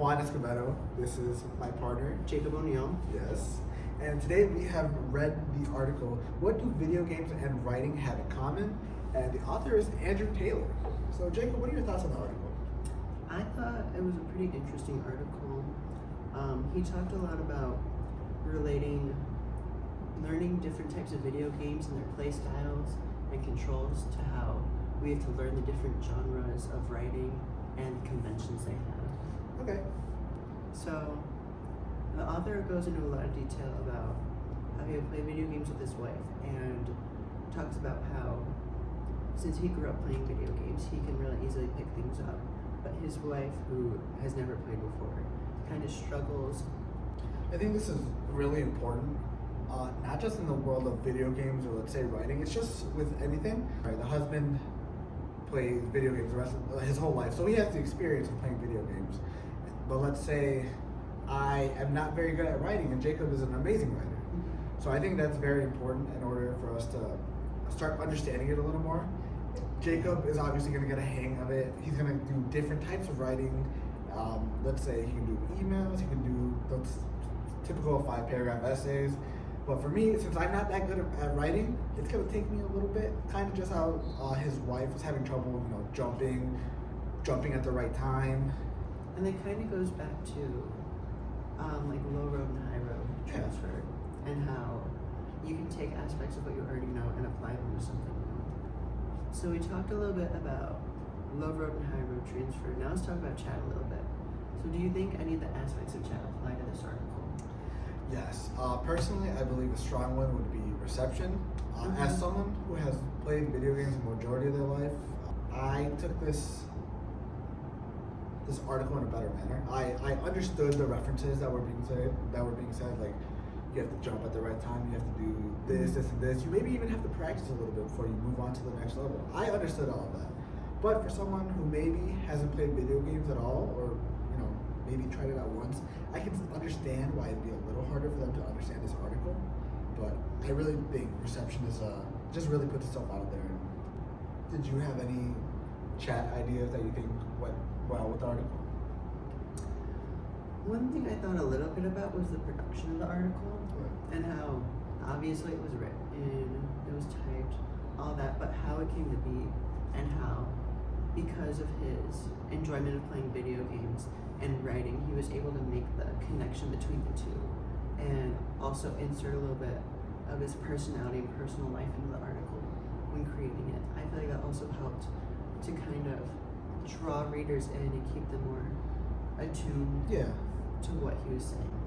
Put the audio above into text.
Juan Escobedo. This is my partner. Jacob O'Neill. Yes. And today we have read the article, What Do Video Games and Writing Have in Common? And the author is Andrew Taylor. So Jacob, what are your thoughts on the article? I thought it was a pretty interesting article. He talked a lot about learning different types of video games and their play styles and controls to how we have to learn the different genres of writing and the conventions they have. Okay. So the author goes into a lot of detail about how he would play video games with his wife and talks about how since he grew up playing video games, he can really easily pick things up. But his wife, who has never played before, kind of struggles. I think this is really important, not just in the world of video games or let's say writing, it's just with anything. Right, the husband plays video games the rest of his whole life, so he has the experience of playing video games. But let's say I am not very good at writing and Jacob is an amazing writer. So I think that's very important in order for us to start understanding it a little more. Jacob is obviously going to get a hang of it. He's going to do different types of writing. Let's say he can do emails, he can do typical 5-paragraph essays. But for me, since I'm not that good at writing, it's going to take me a little bit, kind of just how his wife was having trouble, jumping at the right time. And it kind of goes back to like low road and high road transfer, and how you can take aspects of what you already know and apply them to something new. So we talked a little bit about low road and high road transfer. Now let's talk about chat a little bit. So do you think any of the aspects of chat apply to this article? Yes. Personally, I believe a strong one would be reception. As someone who has played video games the majority of their life, I took this article in a better manner. I understood the references that were being said, like you have to jump at the right time, you have to do this, this, and this. You maybe even have to practice a little bit before you move on to the next level. I understood all of that. But for someone who maybe hasn't played video games at all, or maybe tried it out once, I can understand why it'd be a little harder for them to understand this article. But I really think reception is just really puts itself out there. Did you have any chat ideas that you think went well with the article? One thing I thought a little bit about was the production of the article, and how obviously it was written, it was typed, all that, but how it came to be, and how because of his enjoyment of playing video games and writing, he was able to make the connection between the two, and also insert a little bit of his personality and personal life into the article when creating it. I feel like that also helped to kind of draw readers in and keep them more attuned to what he was saying.